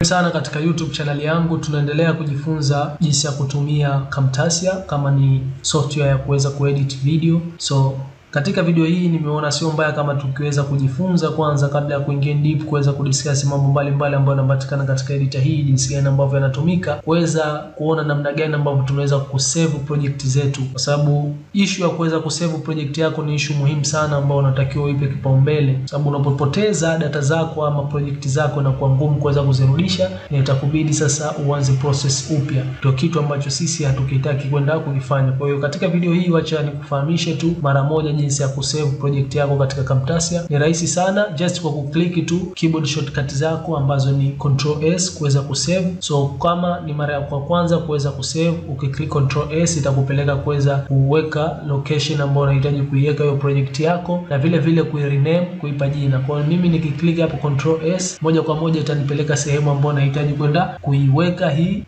Sana katika YouTube channel yangu tunaendelea kujifunza jinsi ya kutumia Camtasia kama ni software ya kuweza kuedit video. So katika video hii nimeona sio mbaya kama tukiweza kujifunza kwanza kabla ya kuingia deep kuweza kudiscuss mambo mbalimbali ambayo yanapatikana katika editor hii, jinsi gani ambavyo yanatumika, kuweza kuona namna gani ambavyo tunaweza kusave project zetu, kwa sababu issue ya kuweza kusave project yako ni issue muhimu sana ambayo unatakiwa uipe kipaumbele, sababu unapopoteza data zako ama project zako na kuwa ngumu kuweza kuzirudisha, na itakubidi sasa uanze process upya. Ndio kitu ambacho sisi hatukitaki kwenda kufanya. Kwa hiyo katika video hii wacha nikufahamishe tu mara moja jinsi ya kusave project yako katika Camtasia. Ni rahisi sana, just kwa kuklik tu keyboard shortcut zako ambazo ni Ctrl S kuweza kusave. So kama ni mara ya kwanza kuweza kusave, ukiklik Ctrl S itakupeleka kuweza kuweka location ambayo unahitaji kuiweka hiyo project yako, na vile vile kuirename, kuipa jina. Kwa mimi nikiklik hapo Ctrl S, moja kwa moja itanipeleka sehemu ambayo nahitaji kwenda kuiweka hii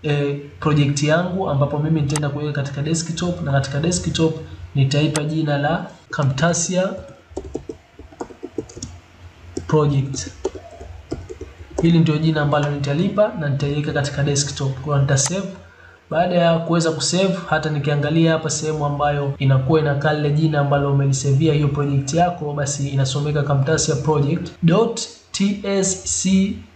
project yangu, ambapo mimi nitaenda kuiweka katika desktop, na katika desktop nitaipa jina la Camtasia project. Hili ndio jina ambalo nitalipa na nitaiweka katika desktop. Kwa nita save. Baada ya kuweza kusave, hata nikiangalia hapa sehemu ambayo inakuwa inakaa ile jina ambalo umelisavia hiyo project yako, basi inasomeka Camtasia project.tsc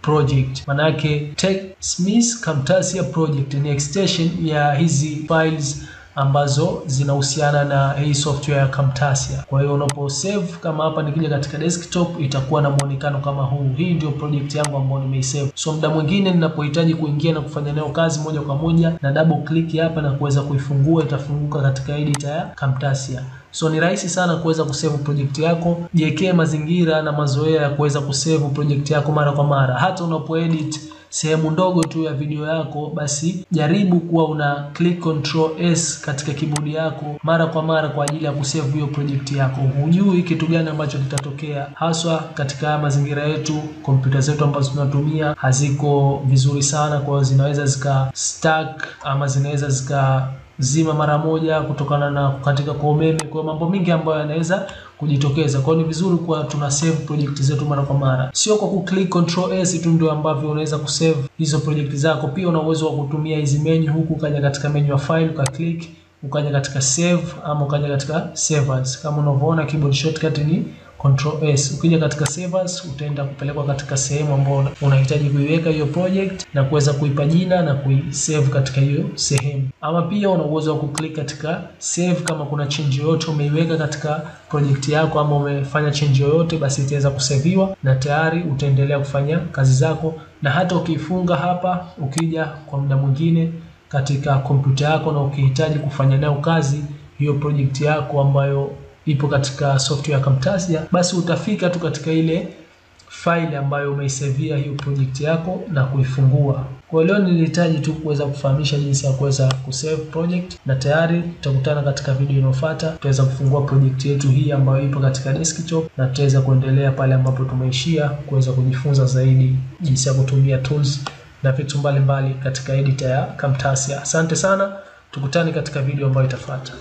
project. Maana yake TechSmith Camtasia project ni extension ya hizi files ambazo zinahusiana na hii software ya Camtasia. Kwa hiyo unapo save, kama hapa nikija katika desktop, itakuwa na muonekano kama huu. Hii ndio project yangu ambayo nimeisave. So muda mwingine ninapohitaji kuingia na kufanya nayo kazi moja kwa moja, na double click hapa na kuweza kuifungua, itafunguka katika editor ya Camtasia. So ni rahisi sana kuweza kusave project yako. Jiwekee mazingira na mazoea ya kuweza kusave project yako mara kwa mara. Hata unapoedit sehemu ndogo tu ya video yako, basi jaribu kuwa una click Ctrl S katika keyboard yako mara kwa mara kwa ajili ya kusave hiyo project yako. Hujui kitu gani ambacho kitatokea, haswa katika mazingira yetu. Kompyuta zetu ambazo tunatumia haziko vizuri sana, kwa hiyo zinaweza zika stuck ama zinaweza zika zima mara moja kutokana na kukatika kwa umeme. Kwa mambo mingi ambayo yanaweza kujitokeza. Kwa hiyo ni vizuri kwa tuna save project zetu mara kwa mara. Sio kwa kuklik Ctrl S tu ndio ambavyo unaweza kusave hizo project zako. Pia una uwezo wa kutumia hizi menu huku, ukaja katika menu ya file ukaklik, ukaja katika save ama ukaja katika save as. Kama unavyoona keyboard shortcut ni Ctrl S. Ukija katika save as, utaenda kupelekwa katika sehemu ambayo unahitaji kuiweka hiyo project na kuweza kuipa jina na kuisave katika hiyo sehemu. Ama pia una uwezo wa kuklik katika save kama kuna change yoyote umeiweka katika project yako ama umefanya change yoyote, basi itaweza kusaviwa na tayari utaendelea kufanya kazi zako. Na hata ukifunga hapa, ukija kwa muda mwingine katika kompyuta yako na ukihitaji kufanya nayo kazi hiyo project yako ambayo ipo katika software ya Camtasia, basi utafika tu katika ile file ambayo umeisavia hiyo project yako na kuifungua. Kwa leo nilihitaji tu kuweza kufahamisha jinsi ya kuweza kusave project, na tayari tutakutana katika video inayofuata. Tutaweza kufungua project yetu hii ambayo ipo katika desktop, na tutaweza kuendelea pale ambapo tumeishia kuweza kujifunza zaidi jinsi ya kutumia tools na vitu mbalimbali katika editor ya Camtasia. Asante sana, tukutane katika video ambayo itafuata.